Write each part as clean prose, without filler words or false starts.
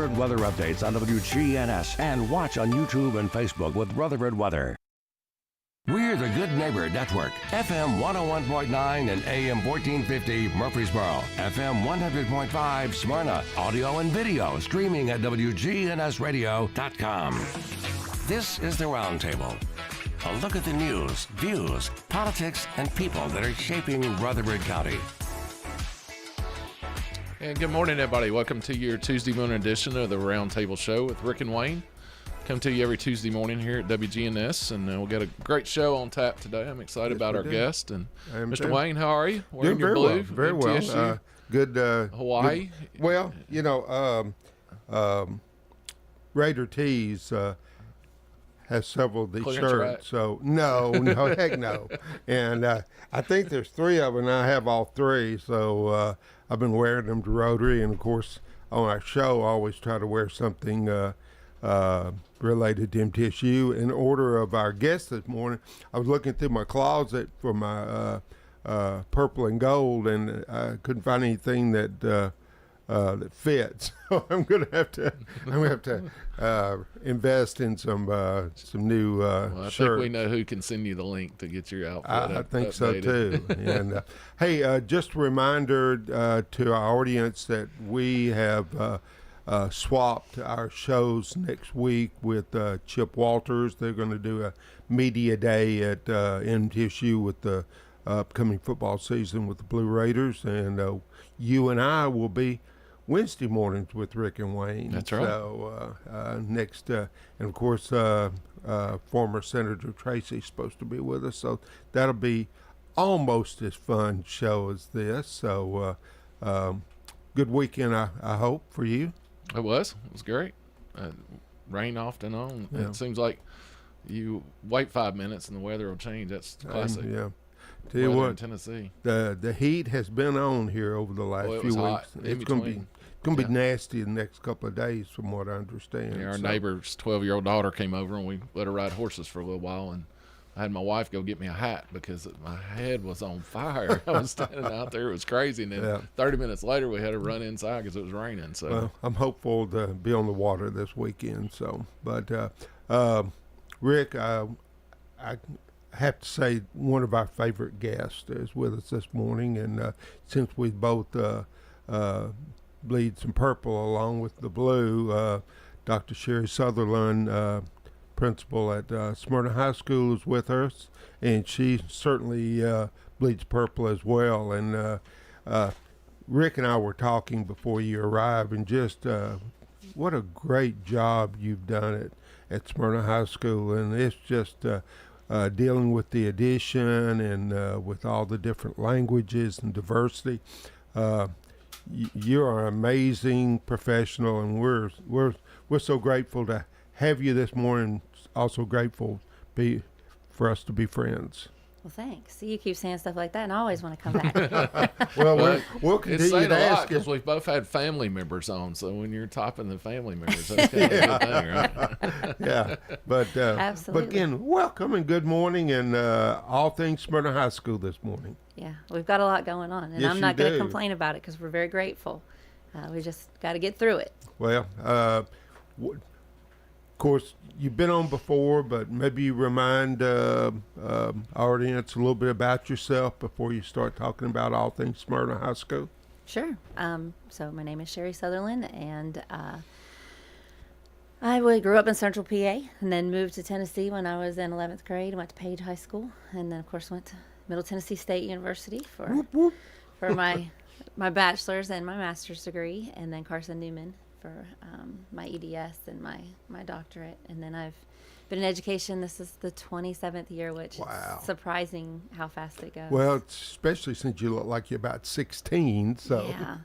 Rutherford weather updates on WGNS and watch on YouTube and Facebook with Rutherford Weather. We're the Good Neighbor Network, FM 101.9 and AM 1450 Murfreesboro, FM 100.5 Smyrna, audio and video streaming at WGNSradio.com. This is the Roundtable. A look at the news, views, politics, and people that are shaping Rutherford County. And good morning, everybody. Welcome to your Tuesday morning edition of the Roundtable Show with Rick and Wayne. Come to you every Tuesday morning here at WGNS, and we'll get a great show on tap today. I'm excited about our guest. And Mr. Wayne, how are you? Doing very blue, well. Very well. Good. Hawaii. Good, well, you know, Raider Tees has several of these Clearance shirts. rack. So no, heck no. And I think there's three of them, and I have all three. So I've been wearing them to Rotary, and of course on our show I always try to wear something related to MTSU. In order of our guest this morning, I was looking through my closet for my purple and gold, and I couldn't find anything that fits. So I'm gonna have to invest in some new Well, I shirts. think we know who can send you the link to get your outfit I think updated. so too. And hey, just a reminder to our audience that we have swapped our shows next week with Chip Walters. They're going to do a media day at MTSU with the upcoming football season with the Blue Raiders, and you and I will be Wednesday mornings with Rick and Wayne. That's right. So next, and of course, former Senator Tracy's supposed to be with us, so that'll be almost as fun show as this. So good weekend, I hope, for you. It was great. Rain off and on. Yeah. It seems like you wait 5 minutes and the weather will change. That's classic. Yeah. Tell you weather in what, Tennessee. the heat has been on here over the last It few was weeks. hot in It's going to between. be Yeah. nasty the next couple of days, from what I understand. Yeah, our So, neighbor's 12-year-old daughter came over, and we let her ride horses for a little while, and I had my wife go get me a hat because my head was on fire. I was standing out there. It was crazy. And then 30 minutes later, we had to run inside because it was raining. So well, I'm hopeful to be on the water this weekend. So, but Rick, I have to say one of our favorite guests is with us this morning, and since we both bleed some purple along with the blue, Dr. Sherri Southerland, principal at Smyrna High School, is with us, and she certainly bleeds purple as well. And Rick and I were talking before you arrived, and just what a great job you've done at Smyrna High School, and it's just dealing with the addition and with all the different languages and diversity. You are an amazing professional, and we're so grateful to have you this morning. Also grateful for us to be friends. Well, thanks. You keep saying stuff like that, and I always want to come back. Well, we'll it's continue saying to a lot ask you. because we've both had family members on. So when you're topping the family members, that's kind of a good thing, right? Yeah, but Absolutely. But again, welcome and good morning, and all things Smyrna High School this morning. Yeah, we've got a lot going on, and Yes, I'm not you going to do. complain about it because we're very grateful. We just got to get through it. Well, of course, you've been on before, but maybe you remind our audience a little bit about yourself before you start talking about all things Smyrna High School. Sure. So my name is Sherri Southerland, and I grew up in Central PA, and then moved to Tennessee when I was in 11th grade. I went to Page High School, and then of course went to Middle Tennessee State University for my bachelor's and my master's degree, and then Carson Newman for my EDS and my doctorate. And then I've been in education. This is the 27th year, which Wow. is surprising how fast it goes. Well, especially since you look like you're about 16, so. Yeah,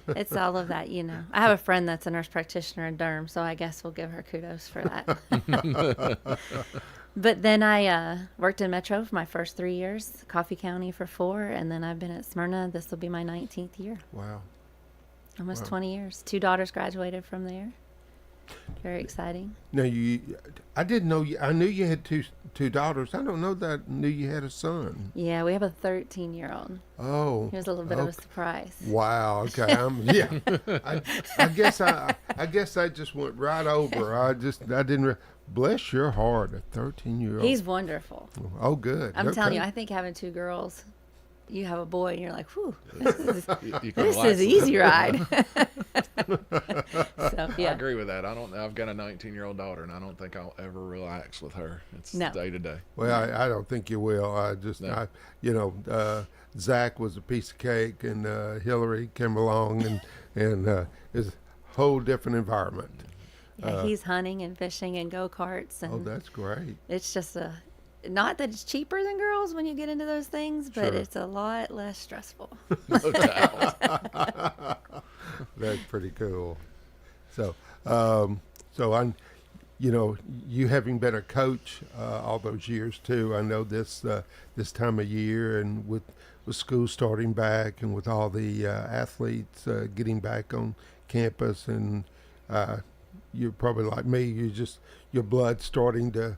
it's all of that, I have a friend that's a nurse practitioner in Durham, so I guess we'll give her kudos for that. But then I worked in Metro for my first 3 years, Coffee County for 4, and then I've been at Smyrna. This will be my 19th year. Wow. Almost Wow. 20 years. 2 daughters graduated from there. Very exciting. Now I didn't know I knew you had two daughters. I don't know that I knew you had a son. Yeah, we have a 13-year-old. Oh, He was a little bit of a surprise. wow. Okay, yeah. I guess I just went right over. I didn't. Bless your heart, a 13-year-old. He's wonderful. Oh, good. I'm telling you, Okay. I think having 2 girls, you have a boy, and you're like, whew, this is relax an easy ride. So, I yeah. agree with that. I've got a 19-year-old daughter, and I don't think I'll ever relax with her. It's No. day to day. Well, I don't think you will. Zach was a piece of cake, and Hillary came along, and it's a whole different environment. Yeah, he's hunting and fishing and go-karts. And Oh, that's great. it's just not that it's cheaper than girls when you get into those things, but Sure. it's a lot less stressful. No doubt. That's pretty cool. So, I'm, you having been a coach all those years too. I know this time of year, and with school starting back, and with all the athletes getting back on campus, and you're probably like me. Your blood's starting to,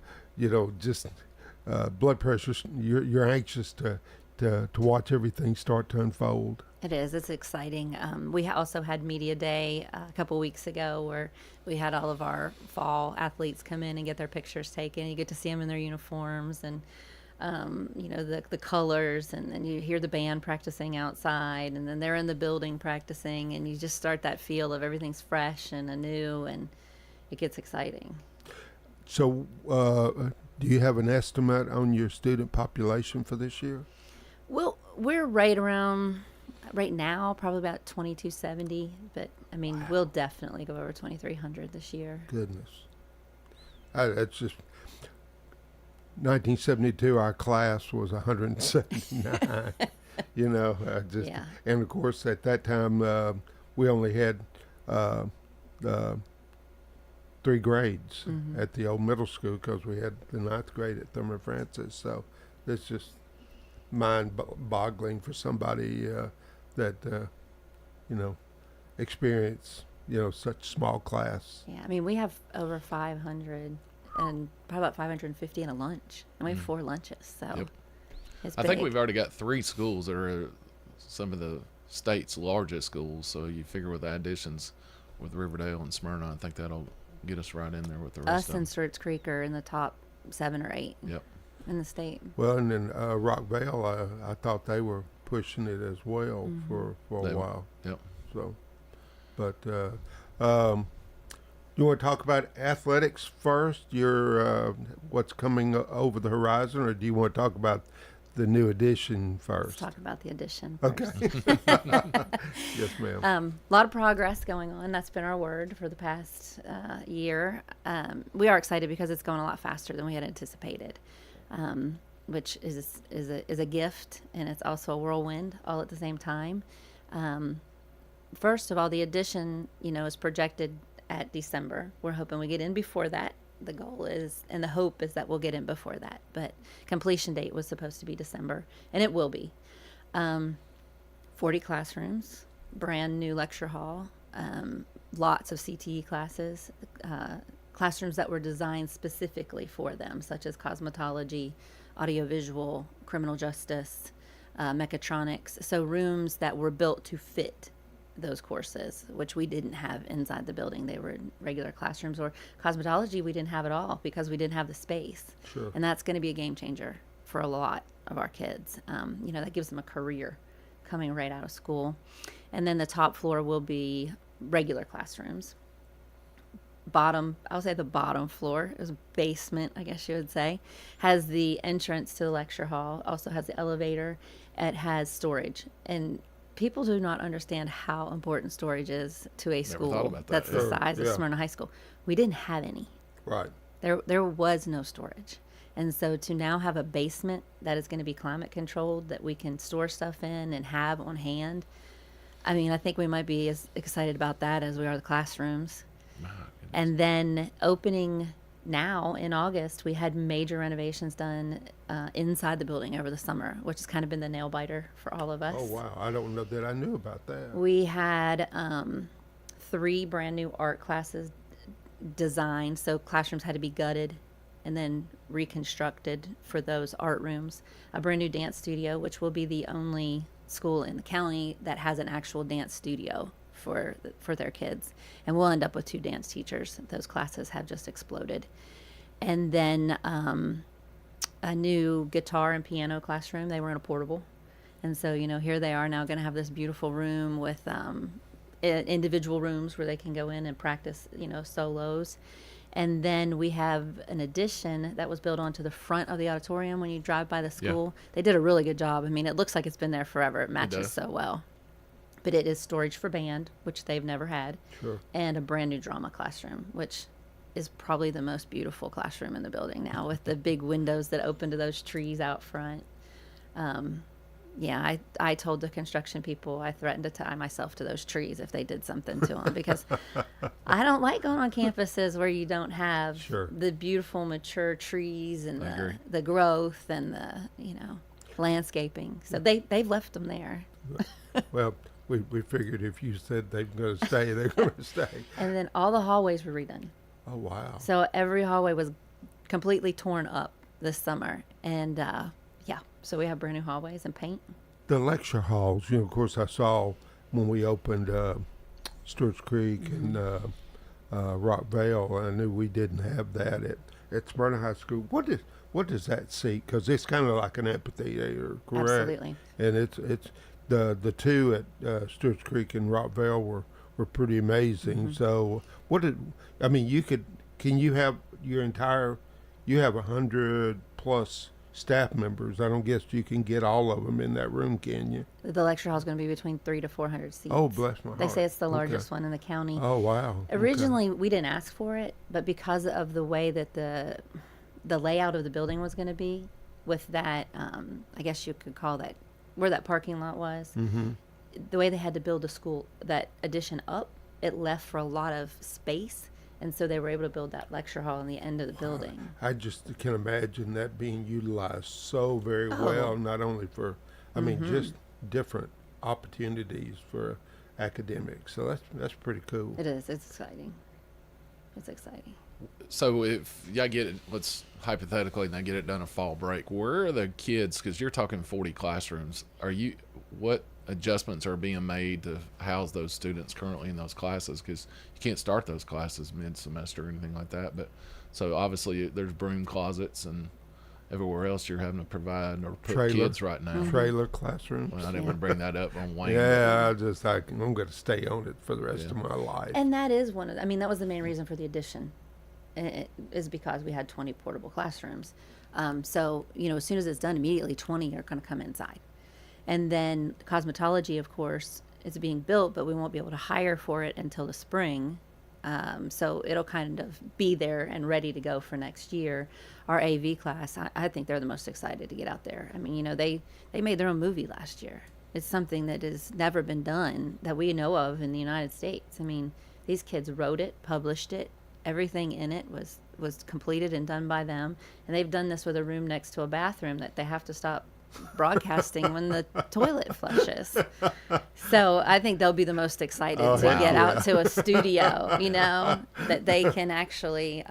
blood pressure. You're anxious to watch everything start to unfold. It is. It's exciting. We also had Media Day a couple weeks ago where we had all of our fall athletes come in and get their pictures taken. You get to see them in their uniforms and, the colors, and then you hear the band practicing outside, and then they're in the building practicing, and you just start that feel of everything's fresh and anew, and it gets exciting. So, do you have an estimate on your student population for this year? Well, we're right now, probably about 2270, but I mean, we'll definitely go over 2300 this year. Goodness, that's just 1972. Our class was 179. Yeah. And of course at that time we only had 3 grades at the old middle school, because we had the 9th grade at Thurman Francis. So it's just mind-boggling for somebody that experience such small class. Yeah, I mean, we have over 500 and probably about 550 in a lunch, and we have 4 lunches, so Yep. it's I think big. we've already got 3 schools that are some of the state's largest schools. So you figure with the additions with Riverdale and Smyrna, I think that'll get us right in there with the rest Us of them. and Stewart's Creek are in the top 7 or 8 Yep. in the state. Well, and then Rockvale, I thought they were pushing it as well for a They were. while. Yep. So, but you want to talk about athletics first? Your what's coming over the horizon, or do you want to talk about the new addition Let's first? talk about the addition first. Okay. Yes, ma'am. A lot of progress going on. That's been our word for the past year. We are excited because it's going a lot faster than we had anticipated, which is a gift, and it's also a whirlwind all at the same time. First of all, the addition, is projected at December. We're hoping we get in before that. The goal is, and the hope is that we'll get in before that. But completion date was supposed to be December, and it will be. 40 classrooms, brand new lecture hall, lots of CTE classes, classrooms that were designed specifically for them, such as cosmetology, audiovisual, criminal justice, mechatronics. So rooms that were built to fit those courses, which we didn't have inside the building. They were in regular classrooms. Or cosmetology, we didn't have at all because we didn't have the space. Sure. And that's going to be a game changer for a lot of our kids. That gives them a career coming right out of school. And then the top floor will be regular classrooms. I'll say the bottom floor is basement, I guess you would say, has the entrance to the lecture hall, also has the elevator. It has storage. And people do not understand how important storage is to a school thought about that, that's the yeah. size of Yeah. Smyrna High School. We didn't have any. Right. There was no storage. And so to now have a basement that is going to be climate controlled, that we can store stuff in and have on hand, I mean, I think we might be as excited about that as we are the classrooms. And then opening now in August, we had major renovations done inside the building over the summer, which has kind of been the nail biter for all of us. Oh, wow. I don't know that I knew about that. We had 3 brand new art classes design. So classrooms had to be gutted and then reconstructed for those art rooms. A brand new dance studio, which will be the only school in the county that has an actual dance studio for their kids. And we'll end up with 2 dance teachers. Those classes have just exploded. And then a new guitar and piano classroom. They were in a portable. And so, here they are now going to have this beautiful room with individual rooms where they can go in and practice, solos. And then we have an addition that was built onto the front of the auditorium when you drive by the school. Yeah. They did a really good job. I mean, it looks like it's been there forever. It matches so well. But it is storage for band, which they've never had. Sure. And a brand new drama classroom, which is probably the most beautiful classroom in the building now, with the big windows that open to those trees out front. I told the construction people I threatened to tie myself to those trees if they did something to them, because I don't like going on campuses where you don't have the beautiful mature trees and the growth and the landscaping. So they've left them there. Well, we figured if you said they're going to stay, they're going to stay. And then all the hallways were redone. Oh, wow. So every hallway was completely torn up this summer. And, so we have brand new hallways and paint. The lecture halls, of course, I saw when we opened Stewart's Creek and Rockvale. I knew we didn't have that at Smyrna High School. What does that seat? Because it's kind of like an amphitheater, correct? Absolutely. And it's the 2 at Stewart's Creek and Rockvale were pretty amazing. Mm-hmm. So can you have you have 100 plus staff members. I don't guess you can get all of them in that room, can you? The lecture hall is going to be between 300 to 400 seats. Oh, bless my heart. They say it's the largest one in the county. Oh, wow. Originally, we didn't ask for it, but because of the way that the layout of the building was going to be, with that, I guess you could call that where that parking lot was, the way they had to build that addition up, it left for a lot of space. And so they were able to build that lecture hall in the end of the building. I just can imagine that being utilized so very well, not only for, just different opportunities for academics. So that's pretty cool. It is. It's exciting. It's exciting. So if y'all get it, let's hypothetically now get it done a fall break, where are the kids, because you're talking 40 classrooms, what adjustments are being made to house those students currently in those classes? Because you can't start those classes mid-semester or anything like that. But so obviously there's broom closets and everywhere else you're having to provide or put kids right now. Trailer classrooms. Well, I didn't want to bring that up on Wayne. Yeah, I'm going to stay on it for the rest of my life. And that is that was the main reason for the addition. It is because we had 20 portable classrooms. So, as soon as it's done, immediately 20 are going to come inside. And then cosmetology, of course, is being built, but we won't be able to hire for it until the spring. So it'll kind of be there and ready to go for next year. Our AV class, I think they're the most excited to get out there. They made their own movie last year. It's something that has never been done that we know of in the United States. These kids wrote it, published it. Everything in it was completed and done by them. And they've done this with a room next to a bathroom that they have to stop broadcasting when the toilet flushes. So I think they'll be the most excited to get out to a studio, that they can actually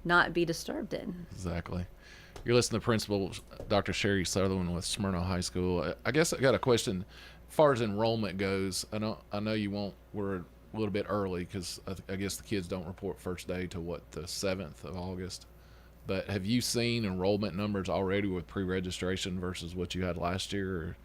not be disturbed in. Exactly. You're listening to Principal Dr. Sherri Southerland with Smyrna High School. I guess I got a question. As far as enrollment goes, I know we're a little bit early because I guess the kids don't report first day till the 7th of August. But have you seen enrollment numbers already with pre-registration versus what you had last year? Or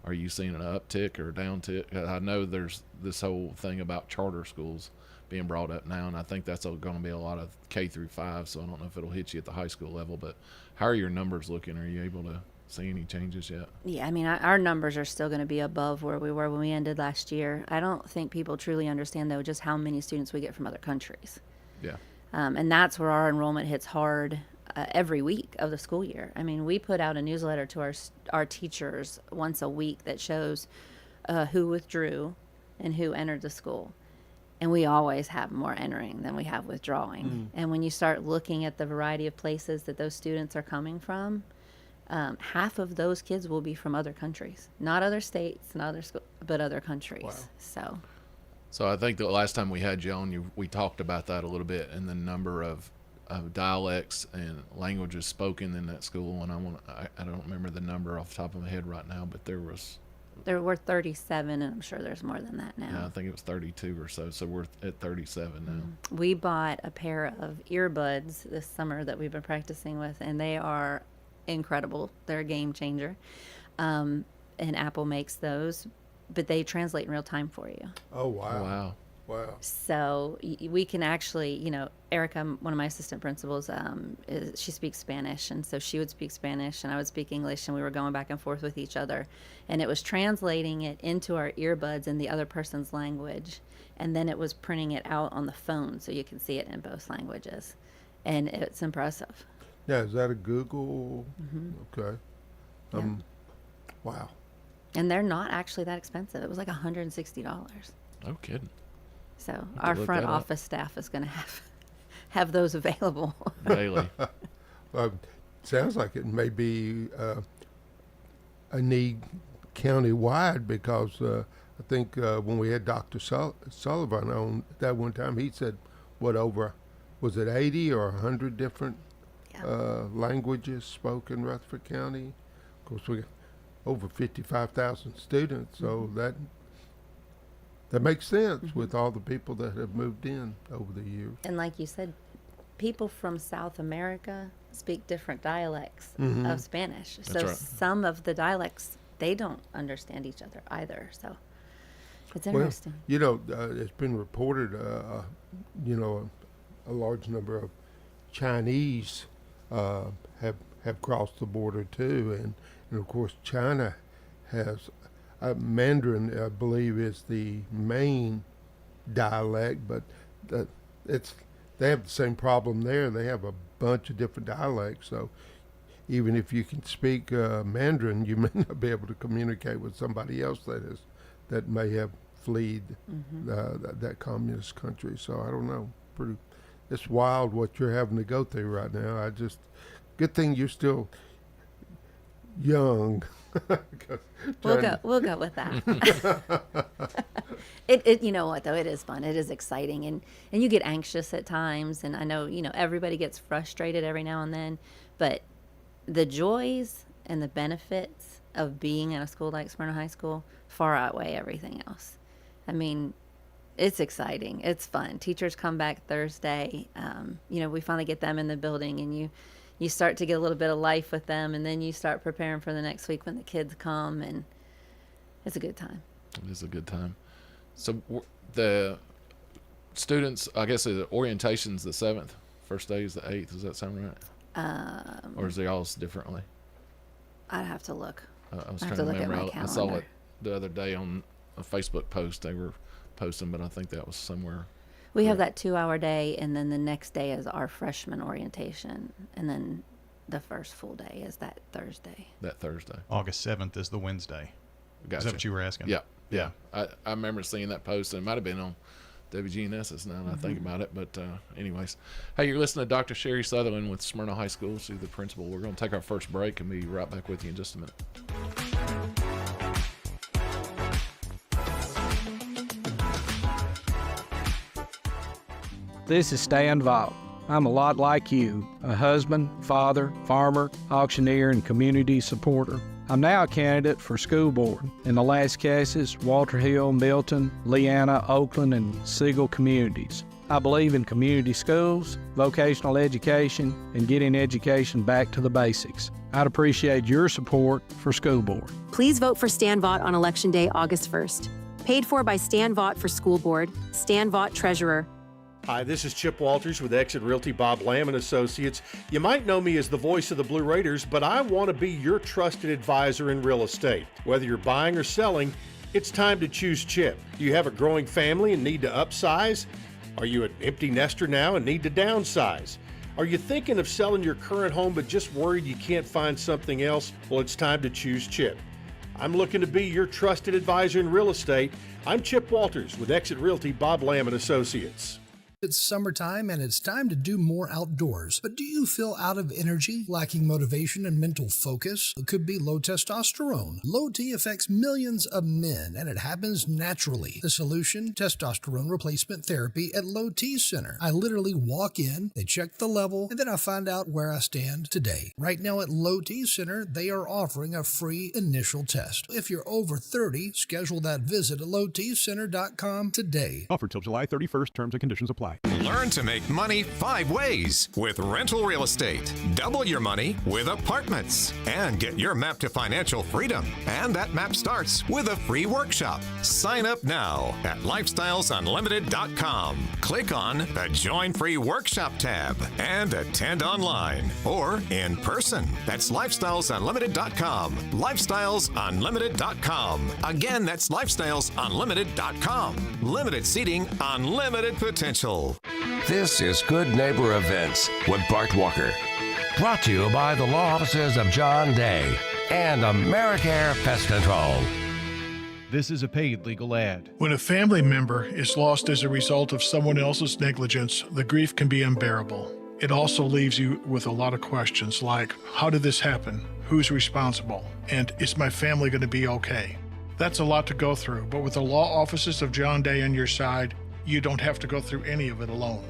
are you seeing an uptick or a downtick? I know there's this whole thing about charter schools being brought up now, and I think that's going to be a lot of K through 5, so I don't know if it'll hit you at the high school level. But how are your numbers looking? Are you able to see any changes yet? Yeah, our numbers are still going to be above where we were when we ended last year. I don't think people truly understand, though, just how many students we get from other countries. Yeah. And that's where our enrollment hits hard every week of the school year. We put out a newsletter to our teachers once a week that shows who withdrew and who entered the school. And we always have more entering than we have withdrawing. And when you start looking at the variety of places that those students are coming from, half of those kids will be from other countries, not other states, not other schools, but other countries. Wow. So So I think the last time we had you on, we talked about that a little bit and the number of dialects and languages spoken in that school. And I don't remember the number off the top of my head right now, but there were 37, and I'm sure there's more than that now. Yeah, I think it was 32 or so. So we're at 37 now. We bought a pair of earbuds this summer that we've been practicing with, and they are incredible. They're a game changer. And Apple makes those, but they translate in real time for you. Oh, wow. Wow. Wow. So we can actually, Erica, one of my assistant principals, she speaks Spanish, and so she would speak Spanish and I would speak English, and we were going back and forth with each other, and it was translating it into our earbuds in the other person's language, and then it was printing it out on the phone so you can see it in both languages, and it's impressive. Yeah, is that a Google? Okay. Yeah. Wow. And they're not actually that expensive. It was like $160. No kidding. So our front office staff is going to have those available daily. Sounds like it may be a need county-wide, because I think when we had Dr. Sullivan on that one time, he said, was it 80 or 100 different languages spoken in Rutherford County? Of course, we got over 55,000 students, so that makes sense with all the people that have moved in over the years. And like you said, people from South America speak different dialects of Spanish. That's so right. some of the dialects, they don't understand each other either. So it's interesting. Well, it's been reported, a large number of Chinese have crossed the border too, and of course China has Mandarin, I believe, is the main dialect, but they have the same problem there. They have a bunch of different dialects, so even if you can speak Mandarin, you may not be able to communicate with somebody else that may have fled that communist country. So I don't know. It's wild what you're having to go through right now. Good thing you're still young. We'll go with that. It you know what though, it is fun. It is exciting, and you get anxious at times, and I know everybody gets frustrated every now and then, but the joys and the benefits of being in a school like Smyrna High School far outweigh everything else. I mean, it's exciting. It's fun. Teachers come back Thursday. We finally get them in the building, and you start to get a little bit of life with them, and then you start preparing for the next week when the kids come, and it's a good time. It is a good time. So the students, I guess the orientation's the 7th. First day is the 8th. Does that sound right? Or is they all differently? I'd have to look. I was I trying have to to look at remember. my I saw calendar. it the other day on a Facebook post they were posting, but I think that was somewhere. We have that 2-hour day, and then the next day is our freshman orientation, and then the first full day is that Thursday. That Thursday. August 7th is the Wednesday. Gotcha. Is that what you were asking? Yeah. I remember seeing that post, and it might have been on WGNS now that I think about it. But anyways, hey, you're listening to Dr. Sherri Southerland with Smyrna High School. She's the principal. We're going to take our first break and be right back with you in just a minute. This is Stan Vaught. I'm a lot like you, a husband, father, farmer, auctioneer, and community supporter. I'm now a candidate for school board in the last cases, Walter Hill, Milton, Leanna, Oakland, and Siegel communities. I believe in community schools, vocational education, and getting education back to the basics. I'd appreciate your support for school board. Please vote for Stan Vaught on Election Day, August 1st. Paid for by Stan Vaught for School Board, Stan Vaught Treasurer. Hi, this is Chip Walters with Exit Realty Bob Lamb and Associates. You might know me as the voice of the Blue Raiders, but I want to be your trusted advisor in real estate. Whether you're buying or selling, it's time to choose Chip. Do you have a growing family and need to upsize? Are you an empty nester now and need to downsize? Are you thinking of selling your current home but just worried you can't find something else? Well, it's time to choose Chip. I'm looking to be your trusted advisor in real estate. I'm Chip Walters with Exit Realty Bob Lamb and Associates. It's summertime and it's time to do more outdoors. But do you feel out of energy, lacking motivation and mental focus? It could be low testosterone. Low T affects millions of men and it happens naturally. The solution? Testosterone replacement therapy at Low T Center. I literally walk in, they check the level, and then I find out where I stand today. Right now at Low T Center, they are offering a free initial test. If you're over 30, schedule that visit at lowtcenter.com today. Offer till July 31st. Terms and conditions apply. Learn to make money 5 ways with rental real estate. Double your money with apartments. And get your map to financial freedom. And that map starts with a free workshop. Sign up now at lifestylesunlimited.com. Click on the Join Free Workshop tab and attend online or in person. That's lifestylesunlimited.com. lifestylesunlimited.com. Again, that's lifestylesunlimited.com. Limited seating, unlimited potential. This is Good Neighbor Events with Bart Walker. Brought to you by the law offices of John Day and AmeriCare Pest Control. This is a paid legal ad. When a family member is lost as a result of someone else's negligence, the grief can be unbearable. It also leaves you with a lot of questions like, how did this happen? Who's responsible? And is my family going to be okay? That's a lot to go through, but with the law offices of John Day on your side, you don't have to go through any of it alone.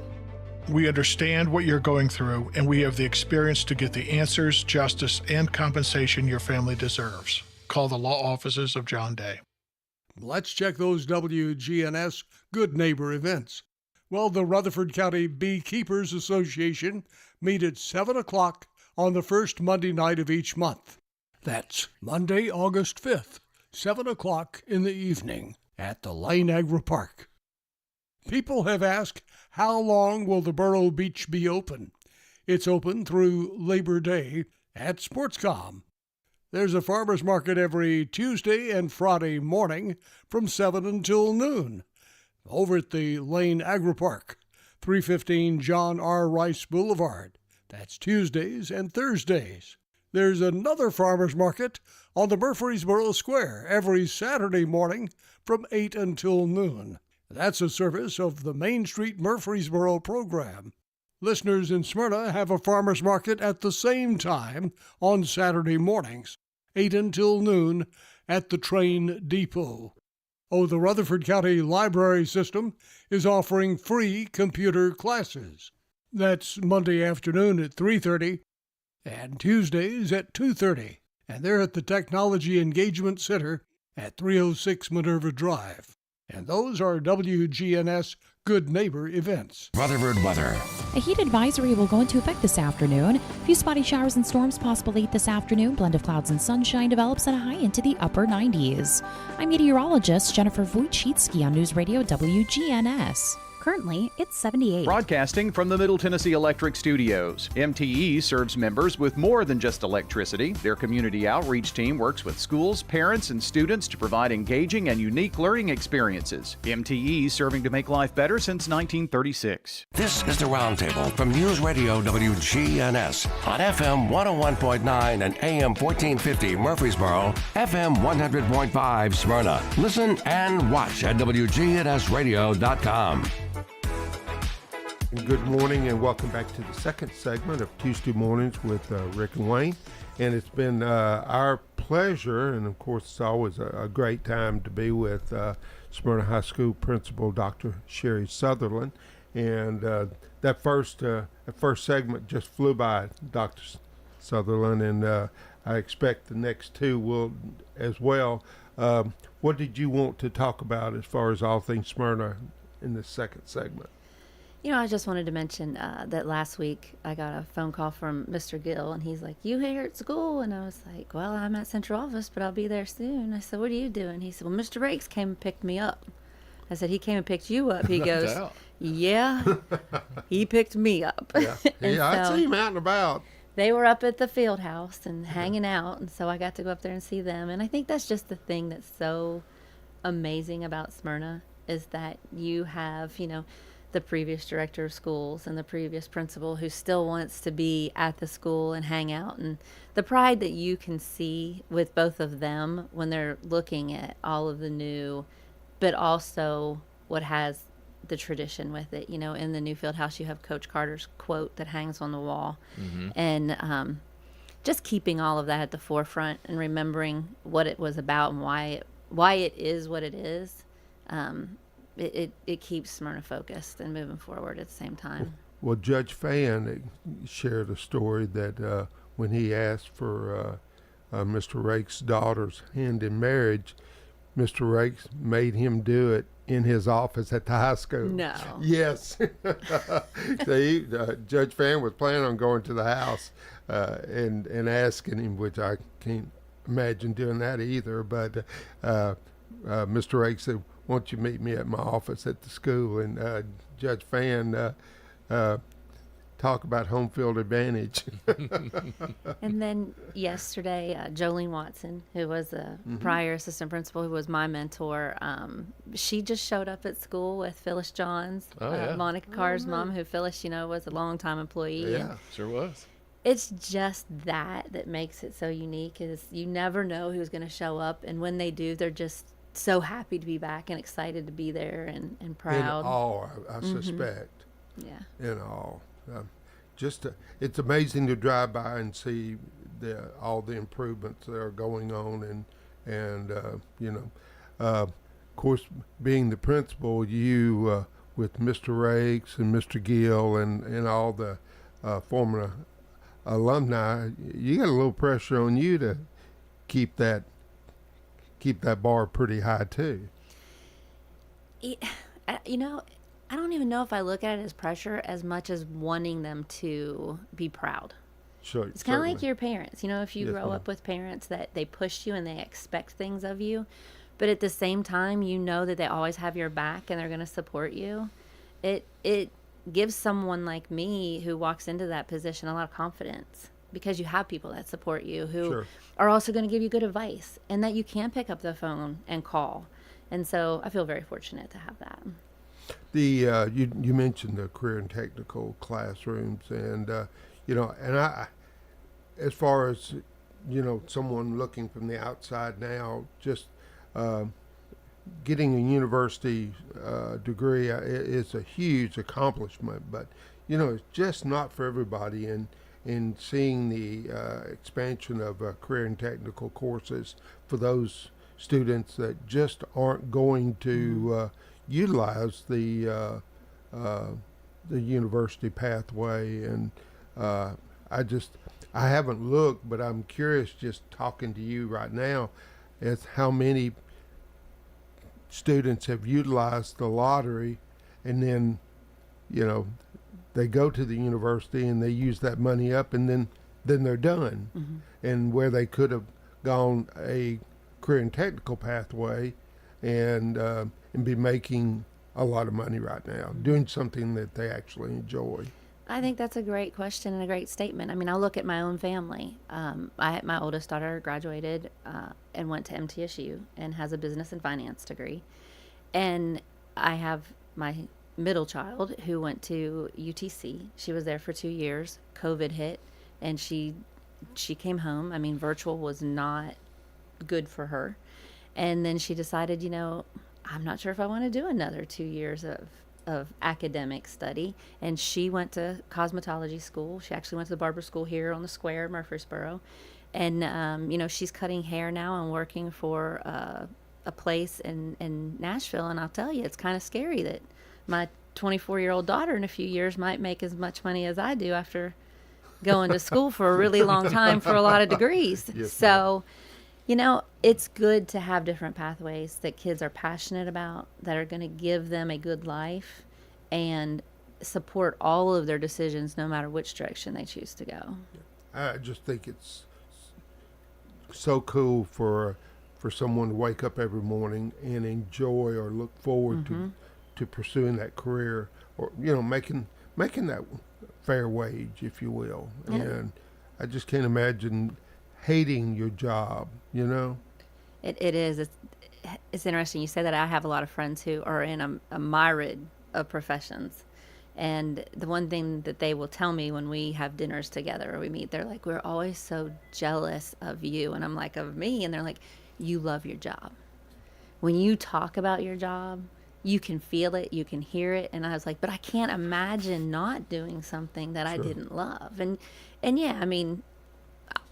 We understand what you're going through, and we have the experience to get the answers, justice, and compensation your family deserves. Call the law offices of John Day. Let's check those WGNS Good Neighbor events. Well, the Rutherford County Beekeepers Association meet at 7 o'clock on the first Monday night of each month. That's Monday, August 5th, 7 o'clock in the evening at the Lane Agri Park. People have asked, how long will the Borough Beach be open? It's open through Labor Day at Sportscom. There's a farmer's market every Tuesday and Friday morning from 7 until noon over at the Lane Agri Park, 315 John R. Rice Boulevard. That's Tuesdays and Thursdays. There's another farmer's market on the Murfreesboro Square every Saturday morning from 8 until noon. That's a service of the Main Street Murfreesboro program. Listeners in Smyrna have a farmer's market at the same time on Saturday mornings, 8 until noon, at the train depot. Oh, the Rutherford County Library System is offering free computer classes. That's Monday afternoon at 3:30 and Tuesdays at 2:30. And they're at the Technology Engagement Center at 306 Minerva Drive. And those are WGNS Good Neighbor events. Rutherford weather. A heat advisory will go into effect this afternoon. A few spotty showers and storms possible late this afternoon. Blend of clouds and sunshine develops at a high into the upper 90s. I'm meteorologist Jennifer Wojcicki on News Radio WGNS. Currently, it's 78. Broadcasting from the Middle Tennessee Electric Studios. MTE serves members with more than just electricity. Their community outreach team works with schools, parents, and students to provide engaging and unique learning experiences. MTE serving to make life better since 1936. This is the Roundtable from News Radio WGNS on FM 101.9 and AM 1450 Murfreesboro, FM 100.5 Smyrna. Listen and watch at WGNSradio.com. Good morning and welcome back to the second segment of Tuesday Mornings with Rick and Wayne. And it's been our pleasure, and of course it's always a great time to be with Smyrna High School Principal Dr. Sherri Southerland. And that first segment just flew by, Dr. Southerland, and I expect the next two will as well. What did you want to talk about as far as all things Smyrna in this second segment? You know, I just wanted to mention that last week I got a phone call from Mr. Gill, and he's like, "You here at school?" And I was like, "Well, I'm at central office, but I'll be there soon." I said, "What are you doing?" He said, "Well, Mr. Rakes came and picked me up." I said, "He came and picked you up?" He goes, "Yeah, he picked me up." Yeah, I see him out and about. They were up at the field house and hanging out, and so I got to go up there and see them. And I think that's just the thing that's so amazing about Smyrna is that you have, you know, the previous director of schools and the previous principal who still wants to be at the school and hang out, and the pride that you can see with both of them when they're looking at all of the new, but also what has the tradition with it. In the new field house, you have Coach Carter's quote that hangs on the wall, and just keeping all of that at the forefront and remembering what it was about and why it is what it is. It keeps Smyrna focused and moving forward at the same time. Well, Judge Fan shared a story that when he asked for Mr. Rake's daughter's hand in marriage, Mr. Rakes made him do it in his office at the high school. No. Yes. Judge Fan was planning on going to the house and asking him, which I can't imagine doing that either. But Mr. Rakes said, "Won't you meet me at my office at the school?" And Judge Fan talk about home field advantage. And then yesterday, Jolene Watson, who was a prior assistant principal, who was my mentor, she just showed up at school with Phyllis Johns, Monica Carr's mom, who Phyllis, was a longtime employee. Yeah, sure was. It's just that makes it so unique, is you never know who's going to show up, and when they do, they're just so happy to be back and excited to be there and proud. In awe, I suspect. Yeah. In awe. It's amazing to drive by and see all the improvements that are going on, and of course, being the principal, you with Mr. Rakes and Mr. Gill and all the former alumni, you got a little pressure on you to keep that bar pretty high too. I don't even know if I look at it as pressure as much as wanting them to be proud. Sure. It's kind of like your parents. If you grow up with parents that they push you and they expect things of you, but at the same time, that they always have your back and they're going to support you. It gives someone like me who walks into that position a lot of confidence, because you have people that support you who are also going to give you good advice, and that you can pick up the phone and call. And so I feel very fortunate to have that. You mentioned the career and technical classrooms, and and I, as far as someone looking from the outside now, just getting a university degree is a huge accomplishment, but it's just not for everybody. And in seeing the expansion of career and technical courses for those students that just aren't going to utilize the university pathway, and I haven't looked, but I'm curious, just talking to you right now, as how many students have utilized the lottery, and then they go to the university and they use that money up, and then they're done. And where they could have gone a career and technical pathway and be making a lot of money right now, doing something that they actually enjoy. I think that's a great question and a great statement. I mean, I look at my own family. My oldest daughter graduated and went to MTSU and has a business and finance degree. And I have my middle child who went to UTC. She was there for 2 years. COVID hit, and she came home. I mean, virtual was not good for her. And then she decided, I'm not sure if I want to do another 2 years of academic study. And she went to cosmetology school. She actually went to the barber school here on the square, Murfreesboro. And, she's cutting hair now and working for a place in Nashville. And I'll tell you, it's kind of scary that my 24-year-old daughter in a few years might make as much money as I do after going to school for a really long time for a lot of degrees. Yes, so, it's good to have different pathways that kids are passionate about, that are going to give them a good life and support all of their decisions, no matter which direction they choose to go. I just think it's so cool for someone to wake up every morning and enjoy or look forward to pursuing that career, or making that fair wage, if you will. Yeah. And I just can't imagine hating your job. It is. It's interesting you say that. I have a lot of friends who are in a myriad of professions, and the one thing that they will tell me when we have dinners together or we meet, they're like, "We're always so jealous of you," and I'm like, "Of me?" And they're like, "You love your job. When you talk about your job, you can feel it, you can hear it. And I was like, but I can't imagine not doing something that I didn't love. And yeah, I mean,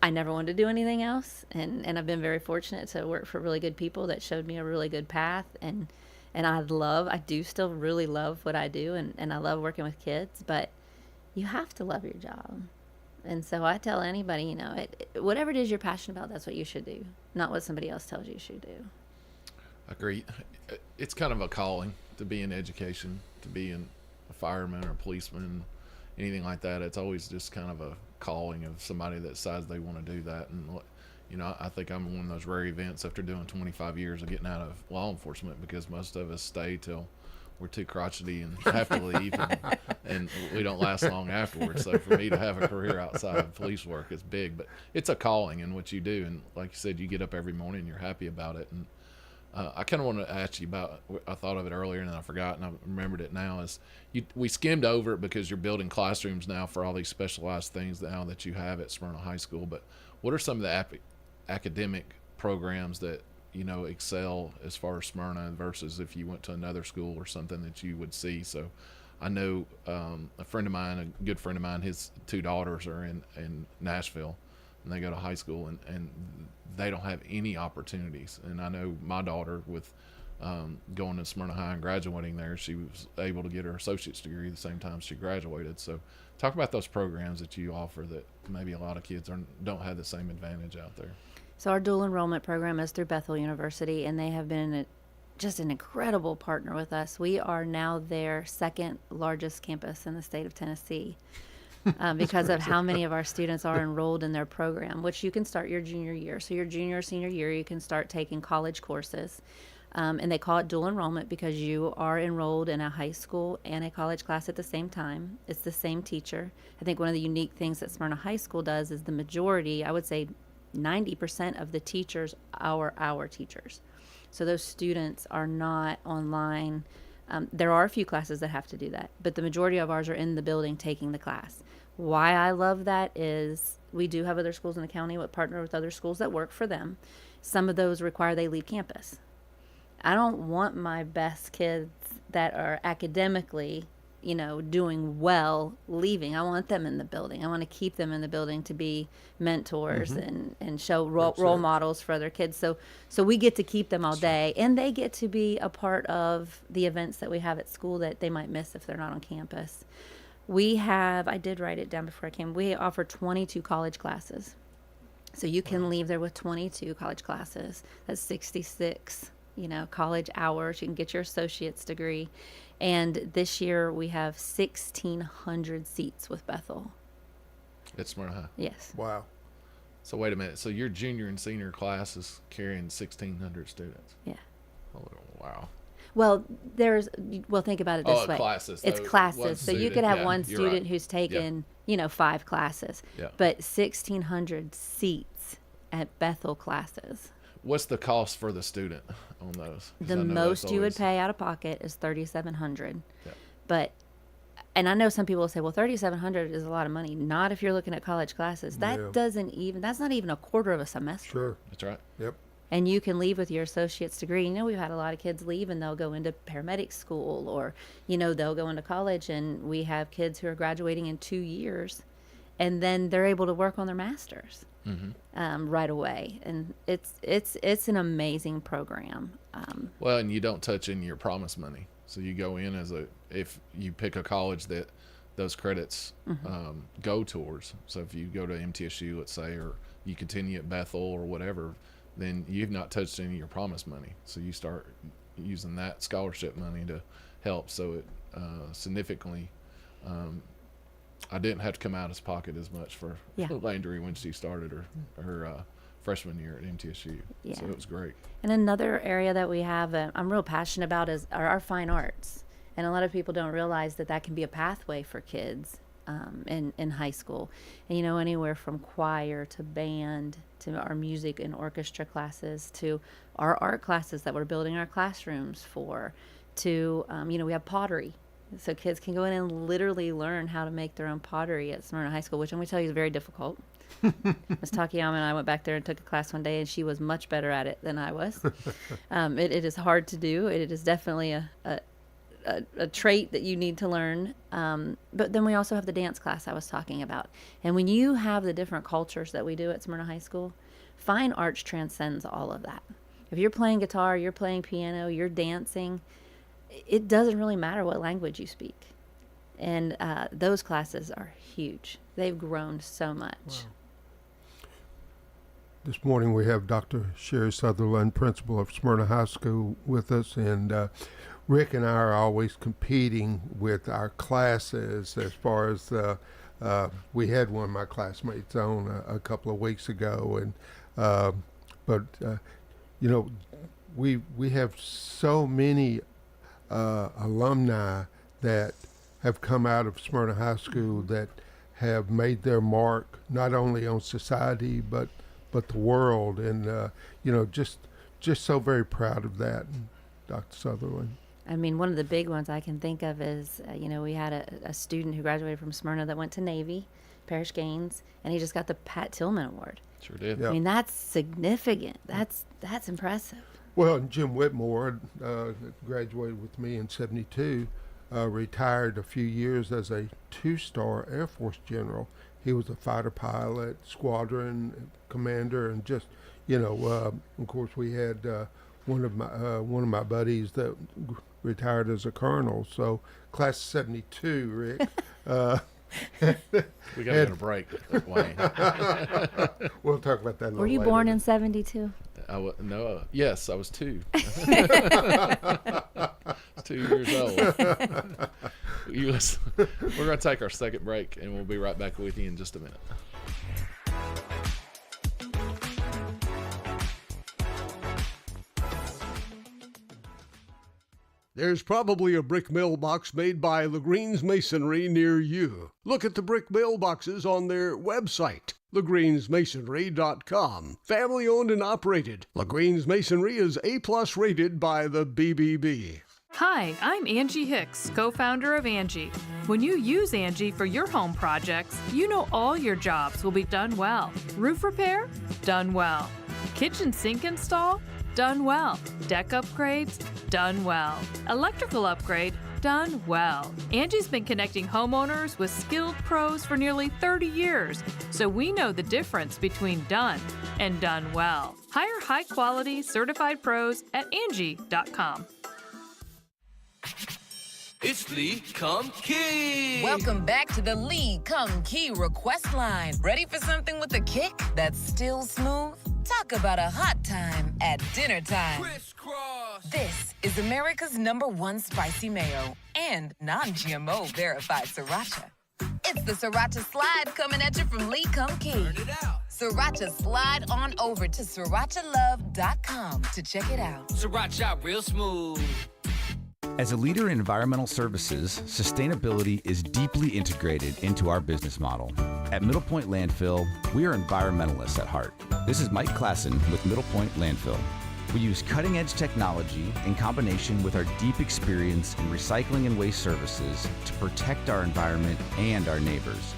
I never wanted to do anything else. And I've been very fortunate to work for really good people that showed me a really good path. And I do still really love what I do. And I love working with kids, but you have to love your job. And so I tell anybody, you know, whatever it is you're passionate about, that's what you should do, not what somebody else tells you should do. Agree. It's kind of a calling to be in education, to be in a fireman or a policeman, anything like that. It's always just kind of a calling of somebody that decides they want to do that. And, you know, I think I'm one of those rare events after doing 25 years of getting out of law enforcement, because most of us stay till we're too crotchety and have to leave, and we don't last long afterwards. So for me to have a career outside of police work is big, but it's a calling in what you do. And like you said, you get up every morning and you're happy about it. And I kind of want to ask you about, I thought of it earlier and then I forgot and I remembered it now, is we skimmed over it because you're building classrooms now for all these specialized things now that you have at Smyrna High School. But what are some of the academic programs that, you know, excel as far as Smyrna versus if you went to another school or something that you would see? So I know a friend of mine, a good friend of mine, his two daughters are in Nashville, and they go to high school, and they don't have any opportunities. And I know my daughter, with going to Smyrna High and graduating there, she was able to get her associate's degree the same time she graduated. So talk about those programs that you offer that maybe a lot of kids don't have the same advantage out there. So our dual enrollment program is through Bethel University, and they have been just an incredible partner with us. We are now their second largest campus in the state of Tennessee. Because of how many of our students are enrolled in their program, which you can start your junior year. So your junior or senior year, you can start taking college courses. And they call it dual enrollment because you are enrolled in a high school and a college class at the same time. It's the same teacher. I think one of the unique things that Smyrna High School does is the majority, I would say 90% of the teachers are our teachers. So those students are not online. There are a few classes that have to do that, but the majority of ours are in the building taking the class. Why I love that is we do have other schools in the county that partner with other schools that work for them. Some of those require they leave campus. I don't want my best kids that are academically, you know, doing well leaving. I want them in the building. I want to keep them in the building to be mentors and show role models for other kids. So we get to keep them all day, and they get to be a part of the events that we have at school that they might miss if they're not on campus. We have, I did write it down before I came, we offer 22 college classes. So you can leave there with 22 college classes. That's 66, you know, college hours. You can get your associate's degree. And this year we have 1,600 seats with Bethel. At Smyrna High? Yes. Wow. So wait a minute. So your junior and senior class is carrying 1,600 students? Yeah. Oh, wow. Well, think about it this way. Classes. It's so classes. So you could have one student right. who's taken, you know, 5 classes. Yeah. But 1,600 seats at Bethel classes. What's the cost for the student on those? The most you would pay out of pocket is $3,700. Yeah. But, and I know some people will say, well, $3,700 is a lot of money. Not if you're looking at college classes. That's not even a quarter of a semester. Sure. That's right. Yep. And you can leave with your associate's degree. You know, we've had a lot of kids leave and they'll go into paramedic school, or, you know, they'll go into college, and we have kids who are graduating in 2 years, and then they're able to work on their master's right away. And it's an amazing program. Well, and you don't touch any of your promise money. So you go in if you pick a college that those credits go towards. So if you go to MTSU, let's say, or you continue at Bethel or whatever, then you've not touched any of your promise money. So you start using that scholarship money to help. So it significantly, I didn't have to come out of pocket as much for Landry when she started her freshman year at MTSU. Yeah. So it was great. And another area that we have I'm real passionate about is our fine arts. And a lot of people don't realize that can be a pathway for kids in high school. And, you know, anywhere from choir to band to our music and orchestra classes to our art classes that we're building our classrooms for, to, you know, we have pottery. So kids can go in and literally learn how to make their own pottery at Smyrna High School, which I'm going to tell you is very difficult. Ms. Takayama and I went back there and took a class one day, and she was much better at it than I was. It is hard to do. It is definitely a trait that you need to learn. But then we also have the dance class I was talking about. And when you have the different cultures that we do at Smyrna High School, fine arts transcends all of that. If you're playing guitar, you're playing piano, you're dancing, it doesn't really matter what language you speak. And those classes are huge. They've grown so much. Wow. This morning we have Dr. Sherri Southerland, principal of Smyrna High School, with us, and Rick and I are always competing with our classes as far as we had one of my classmates on a couple of weeks ago, and you know, we have so many alumni that have come out of Smyrna High School that have made their mark not only on society but the world, and you know, just so very proud of that, Dr. Southerland. I mean, one of the big ones I can think of is, you know, we had a student who graduated from Smyrna that went to Navy, Parrish Gaines, and he just got the Pat Tillman Award. Sure did. Yep. I mean, that's significant. That's impressive. Well, and Jim Whitmore graduated with me in '72, retired a few years as a 2-star Air Force general. He was a fighter pilot, squadron commander, and just, you know, of course we had one of my buddies that retired as a colonel. So class of '72, Rick. We got to get a break, Wayne. We'll talk about that a little Were you later. born in '72? No, yes, I was 2. 2 years old. We're going to take our second break, and we'll be right back with you in just a minute. There's probably a brick mailbox made by LaGreen's Masonry near you. Look at the brick mailboxes on their website, lagreensmasonry.com. Family owned and operated. LaGreen's Masonry is A+ rated by the BBB. Hi, I'm Angie Hicks, co-founder of Angie. When you use Angie for your home projects, you know all your jobs will be done well. Roof repair? Done well. Kitchen sink install? Done well. Deck upgrades? Done well. Electrical upgrade? Done well. Angie's been connecting homeowners with skilled pros for nearly 30 years, so we know the difference between done and done well. Hire high-quality, certified pros at Angie.com. It's Lee Come Key. Welcome back to the Lee Come Key request line. Ready for something with a kick that's still smooth? Talk about a hot time at dinner time. Crisscross. This is America's #1 spicy mayo and non-GMO verified sriracha. It's the Sriracha Slide coming at you from Lee Come Key. Turn it out. Sriracha Slide on over to srirachalove.com to check it out. Sriracha real smooth. As a leader in environmental services, sustainability is deeply integrated into our business model. At Middle Point Landfill, we are environmentalists at heart. This is Mike Klassen with Middle Point Landfill. We use cutting-edge technology in combination with our deep experience in recycling and waste services to protect our environment and our neighbors.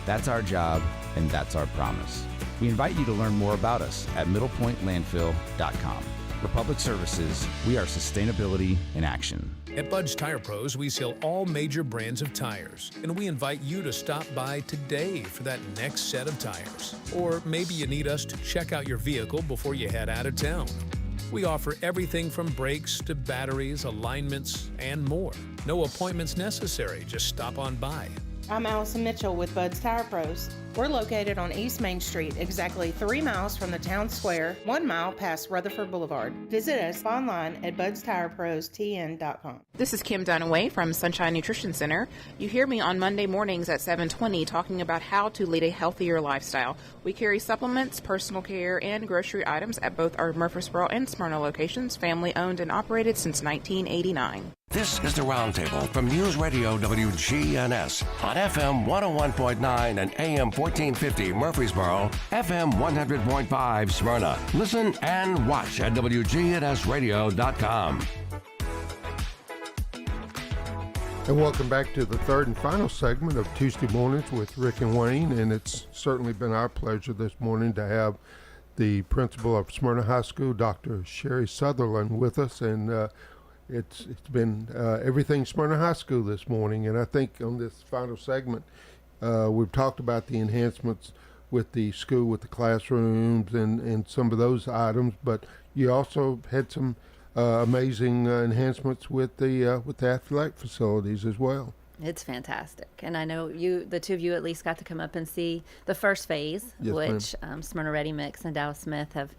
That's our job, and that's our promise. We invite you to learn more about us at middlepointlandfill.com. For public services, we are sustainability in action. At Bud's Tire Pros, we sell all major brands of tires, and we invite you to stop by today for that next set of tires. Or maybe you need us to check out your vehicle before you head out of town. We offer everything from brakes to batteries, alignments, and more. No appointments necessary, just stop on by. I'm Allison Mitchell with Bud's Tire Pros. We're located on East Main Street, exactly 3 miles from the town square, 1 mile past Rutherford Boulevard. Visit us online at budstirepros.tn.com. This is Kim Dunaway from Sunshine Nutrition Center. You hear me on Monday mornings at 7:20 talking about how to lead a healthier lifestyle. We carry supplements, personal care, and grocery items at both our Murfreesboro and Smyrna locations, family owned and operated since 1989. This is the Roundtable from News Radio WGNS on FM 101.9 and AM 1450 Murfreesboro, FM 100.5 Smyrna. Listen and watch at WGNSradio.com. And welcome back to the third and final segment of Tuesday Mornings with Rick and Wayne. And it's certainly been our pleasure this morning to have the principal of Smyrna High School, Dr. Sherri Southerland, with us. And it's been everything Smyrna High School this morning. And I think on this final segment, we've talked about the enhancements with the school, with the classrooms and some of those items. But you also had some amazing enhancements with the athletic facilities as well. It's fantastic. And I know the two of you at least got to come up and see the first phase, Yes, which Smyrna Ready Mix and Dallas Smith have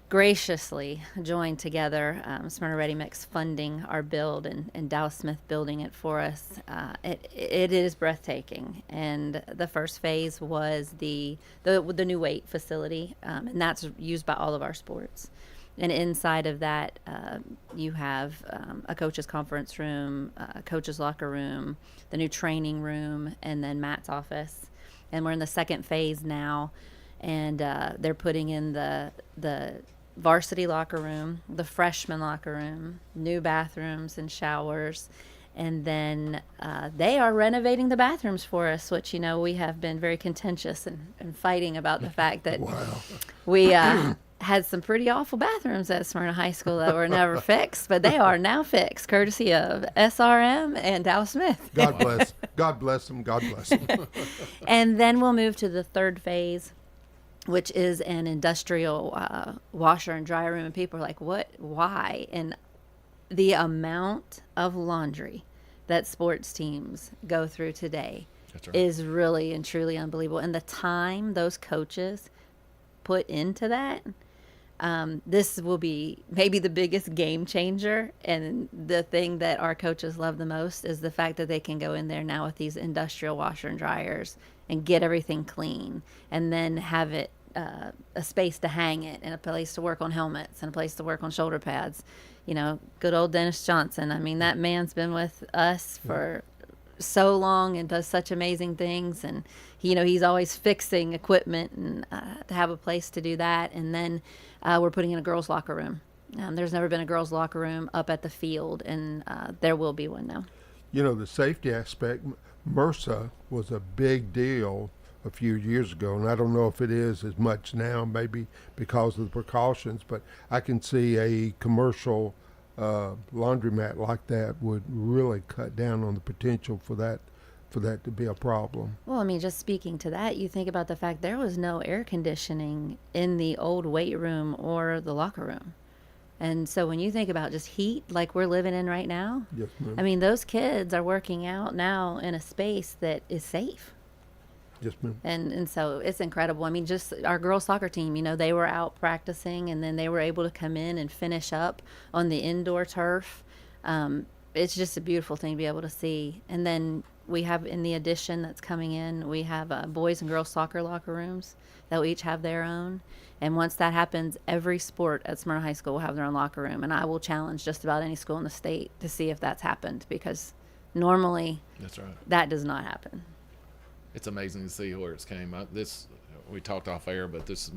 graciously joined together. Smyrna Ready Mix funding our build and Dallas Smith building it for us. It is breathtaking. And the first phase was the new weight facility, and that's used by all of our sports. And inside of that, you have a coach's conference room, a coach's locker room, the new training room, and then Matt's office. And we're in the second phase now, and they're putting in the varsity locker room, the freshman locker room, new bathrooms and showers. And then they are renovating the bathrooms for us, which, we have been very contentious and fighting about the fact that we had some pretty awful bathrooms at Smyrna High School that were never fixed, but they are now fixed, courtesy of SRM and Dallas Smith. God bless. God bless them. God bless them. And then we'll move to the third phase, which is an industrial washer and dryer room. And people are like, what? Why? And the amount of laundry that sports teams go through today is really and truly unbelievable. And the time those coaches put into that, this will be maybe the biggest game changer. And the thing that our coaches love the most is the fact that they can go in there now with these industrial washer and dryers and get everything clean, and then have it a space to hang it, and a place to work on helmets, and a place to work on shoulder pads. Good old Dennis Johnson. I mean, that man's been with us for so long and does such amazing things, and he's always fixing equipment, and to have a place to do that. And then we're putting in a girls' locker room. There's never been a girls' locker room up at the field, and there will be one now. The safety aspect, MRSA was a big deal a few years ago, and I don't know if it is as much now, maybe because of the precautions, but I can see a commercial laundromat like that would really cut down on the potential for that to be a problem. Well, I mean, just speaking to that, you think about the fact there was no air conditioning in the old weight room or the locker room. And so when you think about just heat like we're living in right now, yes, ma'am. I mean, those kids are working out now in a space that is safe. Yes, ma'am. And so it's incredible. I mean, just our girls soccer team, they were out practicing, and then they were able to come in and finish up on the indoor turf. It's just a beautiful thing to be able to see. And then we have, in the addition that's coming in, we have boys and girls soccer locker rooms that will each have their own. And once that happens, every sport at Smyrna High School will have their own locker room. And I will challenge just about any school in the state to see if that's happened, because normally that does not happen. It's amazing to see where it's came up. We talked off air, but this is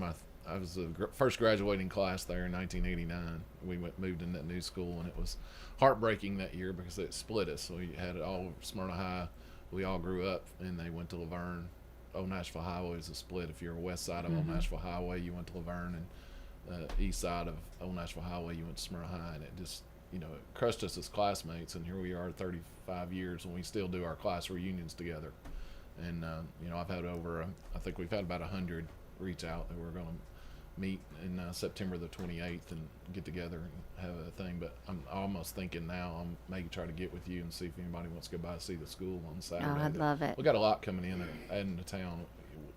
I was the first graduating class there in 1989. We moved in that new school, and it was heartbreaking that year because it split us. We had all Smyrna High. We all grew up, and they went to Laverne. Old Nashville Highway is a split. If you're west side of Old Nashville Highway, you went to Laverne, and east side of Old Nashville Highway, you went to Smyrna High, and it just, it crushed us as classmates. And here we are 35 years, and we still do our class reunions together. And, I've had I think we've had about 100 reach out that we're going to meet in September the 28th and get together and have a thing. But I'm almost thinking now I'm maybe try to get with you and see if anybody wants to go by and see the school on Saturday. Oh, I'd love it. We got a lot coming in the town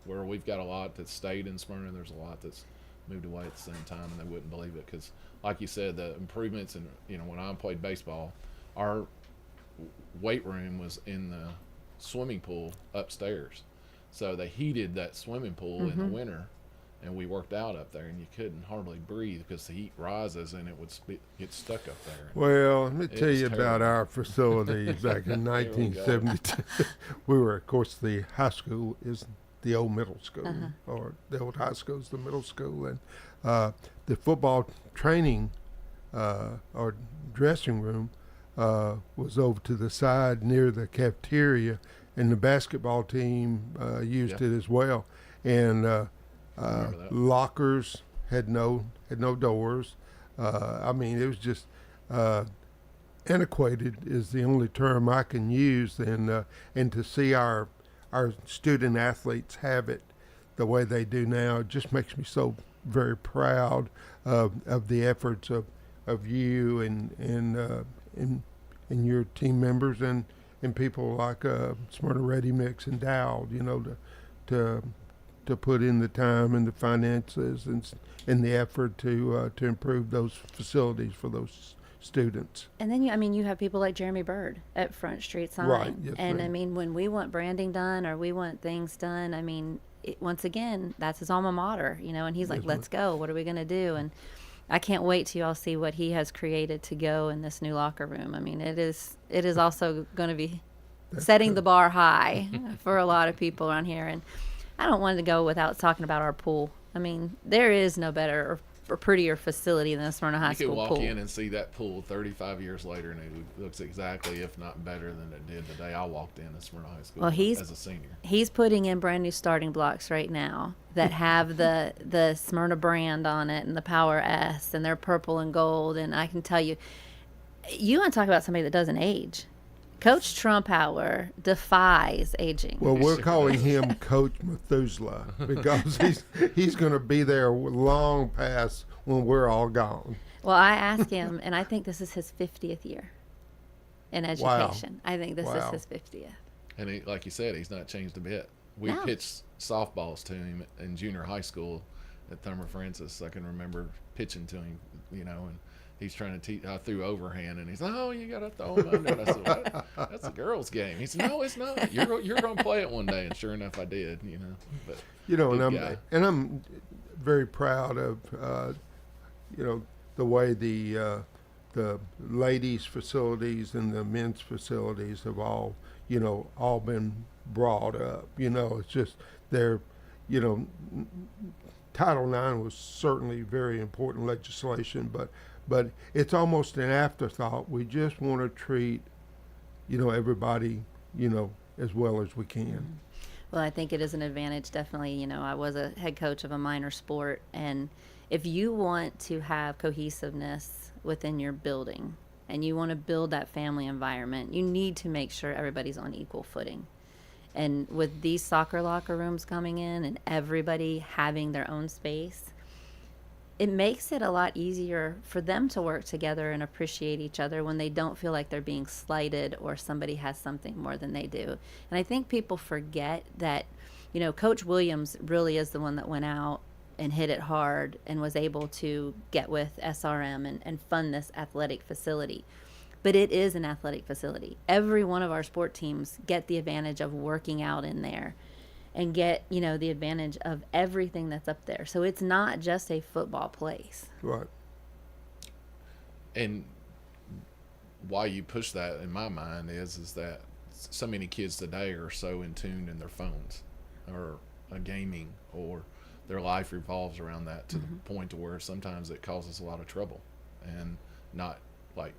where we've got a lot that's stayed in Smyrna. There's a lot that's moved away at the same time, and they wouldn't believe it because, like you said, the improvements. And when I played baseball, our weight room was in the swimming pool upstairs, so they heated that swimming pool in the winter, and we worked out up there, and you couldn't hardly breathe because the heat rises and it would get stuck up there. Well, let me tell you about our facilities back in 1972. We were, of course, the high school is the old middle school, or the old high school is the middle school, and the football training or dressing room was over to the side near the cafeteria, and the basketball team used it as well. And lockers had no doors. I mean, it was just antiquated is the only term I can use, and to see our student athletes have it the way they do now, it just makes me so very proud of the efforts of you and your team members and people like Smyrna Ready Mix and Dowd, you know, to put in the time and the finances and the effort to improve those facilities for those students. And then you have people like Jeremy Bird at Front Street Sign. Right. Yes, and ma'am. I mean, when we want branding done or we want things done, I mean, once again, that's his alma mater, you know, and he's like, let's go. What are we going to do? And I can't wait till y'all see what he has created to go in this new locker room. I mean, it is also going to be setting the bar high for a lot of people around here. And I don't want to go without talking about our pool. I mean, there is no better or prettier facility than the Smyrna High School pool. You could walk in and see that pool 35 years later, and it looks exactly, if not better, than it did the day I walked in at Smyrna High School as a senior. He's putting in brand new starting blocks right now that have the Smyrna brand on it and the Power S, and they're purple and gold. And I can tell you, you want to talk about somebody that doesn't age. Coach Trumpauer defies aging. Well, we're calling him Coach Methuselah because he's going to be there long past when we're all gone. Well, I asked him, and I think this is his 50th year in education. Wow. I think this is his 50th. And he, like you said, he's not changed a bit. We pitched softballs to him in junior high school at Thurman Francis. I can remember pitching to him, you know, and he's trying to teach. I threw overhand, and he's like, "Oh, you got to throw him under." And I said, "What? That's a girl's game." He said, "No, it's not. You're going to play it one day." And sure enough, I did. You know, but you know, and I'm very proud of you know, the way the ladies' facilities and the men's facilities have all been brought up. You know, it's just they're, you know, Title IX was certainly very important legislation, but it's almost an afterthought. We just want to treat, you know, everybody, you know, as well as we can. Well, I think it is an advantage, definitely. You know, I was a head coach of a minor sport, and if you want to have cohesiveness within your building and you want to build that family environment, you need to make sure everybody's on equal footing. And with these soccer locker rooms coming in and everybody having their own space, it makes it a lot easier for them to work together and appreciate each other when they don't feel like they're being slighted or somebody has something more than they do. And I think people forget that, you know, Coach Williams really is the one that went out and hit it hard and was able to get with SRM and fund this athletic facility. But it is an athletic facility. Every one of our sport teams get the advantage of working out in there and get, you know, the advantage of everything that's up there. So it's not just a football place. Right. And why you push that in my mind is that so many kids today are so in tune in their phones or gaming, or their life revolves around that to the point to where sometimes it causes a lot of trouble, and not like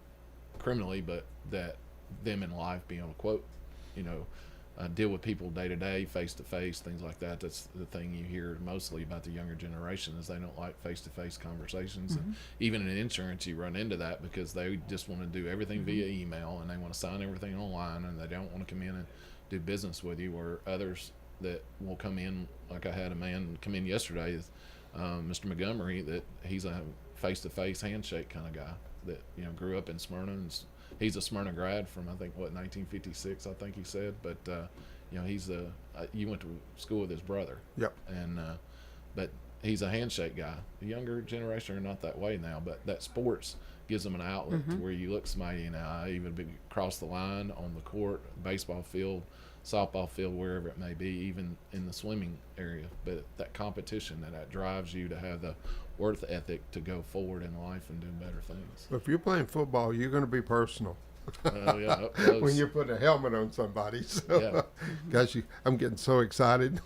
criminally, but that them in life being able to quote, you know, deal with people day to day, face to face, things like that. That's the thing you hear mostly about the younger generation, is they don't like face to face conversations. And even in insurance, you run into that because they just want to do everything via email, and they want to sign everything online, and they don't want to come in and do business with you. Or others that will come in, like I had a man come in yesterday, Mr. Montgomery, that he's a face to face handshake kind of guy that, you know, grew up in Smyrna, and he's a Smyrna grad from, I think, 1956, I think he said. But you know, he's you went to school with his brother. Yep. And but he's a handshake guy. The younger generation are not that way now, but that sports gives them an outlet to where you look somebody in the eye, even across the line, on the court, baseball field, softball field, wherever it may be, even in the swimming area. But that competition, that drives you to have the worth ethic to go forward in life and do better things. If you're playing football, you're going to be personal. Yeah, when you put a helmet on somebody. So, gosh, I'm getting so excited.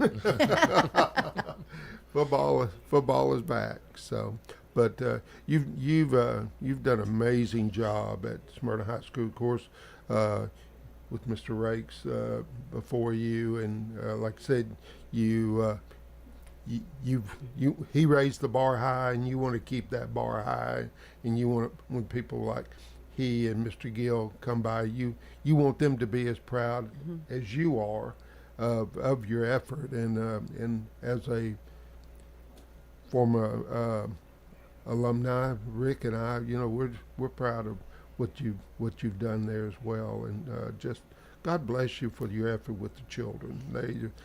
Football is back. So, But you've done an amazing job at Smyrna High School, of course, with Mr. Rakes before you, and like I said, he raised the bar high, and you want to keep that bar high, and you want when people like he and Mr. Gill come by, you want them to be as proud as you are of your effort, and as a former alumni, Rick and I, we're proud of what you've done there as well, and just God bless you for your effort with the children.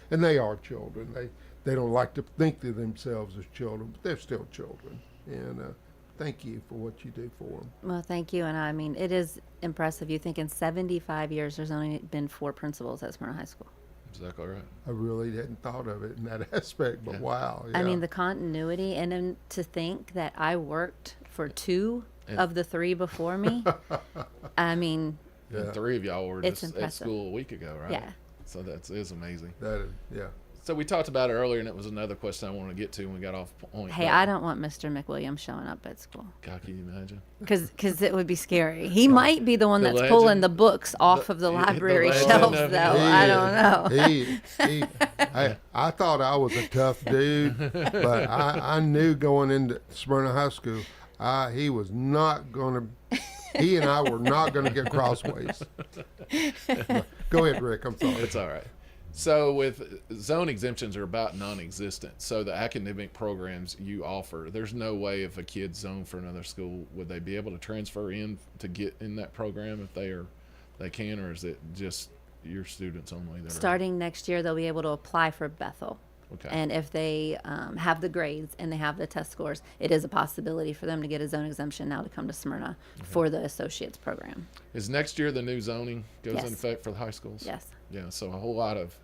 They are children. They don't like to think of themselves as children, but they're still children. And thank you for what you do for them. Well, thank you. And I mean, it is impressive. You think in 75 years, there's only been 4 principals at Smyrna High School. Exactly right. I really hadn't thought of it in that aspect, but wow. Yeah. I mean, the continuity, and then to think that I worked for 2 of the 3 before me. I mean, and 3 of y'all were just impressive. at school a week ago, right? Yeah. So that is amazing. That is, yeah. So we talked about it earlier, and it was another question I wanted to get to when we got off point. Hey, I don't want Mr. McWilliams showing up at school. God, can you imagine? Because it would be scary. He might be the one that's pulling the books off of the library shelves, though. I don't know. I thought I was a tough dude, but I knew going into Smyrna High School, he was not going to. He and I were not going to get crossways. Go ahead, Rick. I'm sorry. It's all right. So with zone exemptions are about non-existent. So the academic programs you offer, there's no way if a kid's zoned for another school, would they be able to transfer in to get in that program if they can, or is it just your students only? Starting next year, they'll be able to apply for Bethel. Okay. And if they have the grades and they have the test scores, it is a possibility for them to get a zone exemption now to come to Smyrna for the associates program. Is next year the new zoning goes Yes. in effect for the high schools? Yes. Yeah, so a whole lot of,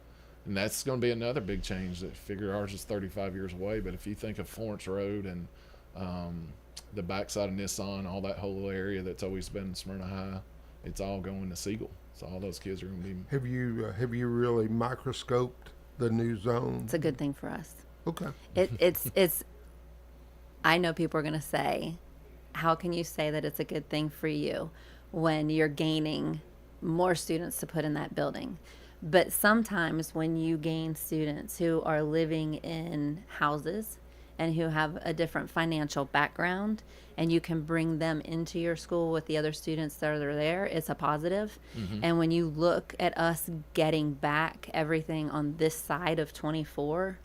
and that's going to be another big change. That figure ours is 35 years away, but if you think of Florence Road and the backside of Nissan, all that whole area that's always been Smyrna High, it's all going to Siegel. So all those kids are going to be. Have you really microscoped the new zone? It's a good thing for us. Okay. It's I know people are going to say, how can you say that it's a good thing for you when you're gaining more students to put in that building? But sometimes when you gain students who are living in houses and who have a different financial background, and you can bring them into your school with the other students that are there, it's a positive. And when you look at us getting back everything on this side of 24,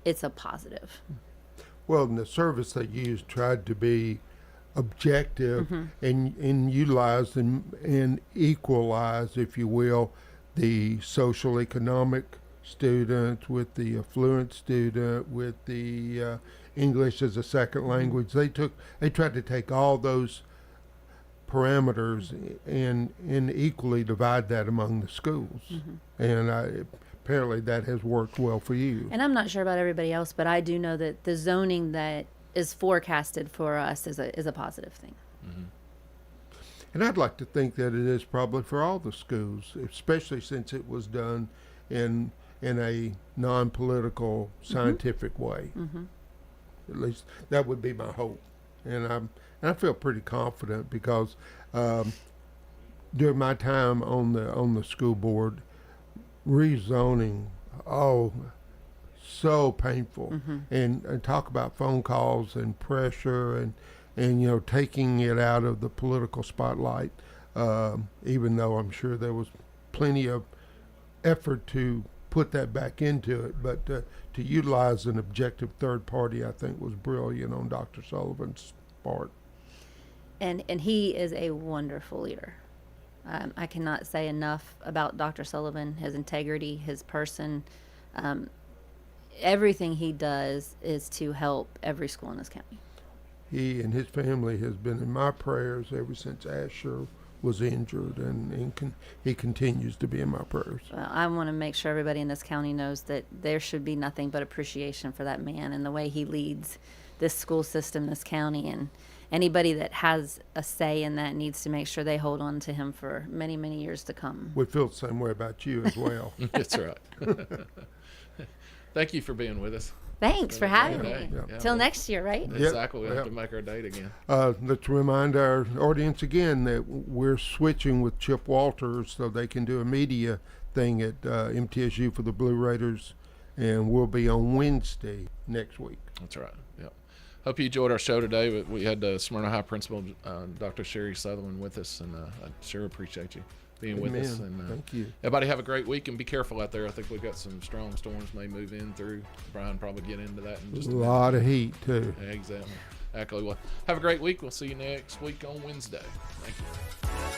it's a positive. Well, and the service they used tried to be objective and utilize and equalize, if you will, the social economic student with the affluent student with the English as a second language. They tried to take all those parameters and equally divide that among the schools. And apparently that has worked well for you. And I'm not sure about everybody else, but I do know that the zoning that is forecasted for us is a positive thing. And I'd like to think that it is probably for all the schools, especially since it was done in a non-political, scientific way. At least that would be my hope. And I feel pretty confident because during my time on the school board, rezoning, so painful. And talk about phone calls and pressure and taking it out of the political spotlight, even though I'm sure there was plenty of effort to put that back into it, but to utilize an objective third party, I think, was brilliant on Dr. Sullivan's part. And he is a wonderful leader. I cannot say enough about Dr. Sullivan, his integrity, his person. Everything he does is to help every school in this county. He and his family has been in my prayers ever since Asher was injured, and he continues to be in my prayers. Well, I want to make sure everybody in this county knows that there should be nothing but appreciation for that man and the way he leads this school system, this county, and anybody that has a say in that needs to make sure they hold on to him for many, many years to come. We feel the same way about you as well. That's right. Thank you for being with us. Thanks for having me. Yeah. Till next year, right? Exactly. We'll have to make our date again. Let's remind our audience again that we're switching with Chip Walters so they can do a media thing at MTSU for the Blue Raiders, and we'll be on Wednesday next week. That's right. Yep. Hope you enjoyed our show today. We had Smyrna High Principal Dr. Sherri Southerland with us, and I sure appreciate you being with us. And thank you. Everybody have a great week and be careful out there. I think we've got some strong storms may move in through. Brian probably get into that in just a minute. lot of heat too. Yeah, exactly. Well, have a great week. We'll see you next week on Wednesday. Thank you.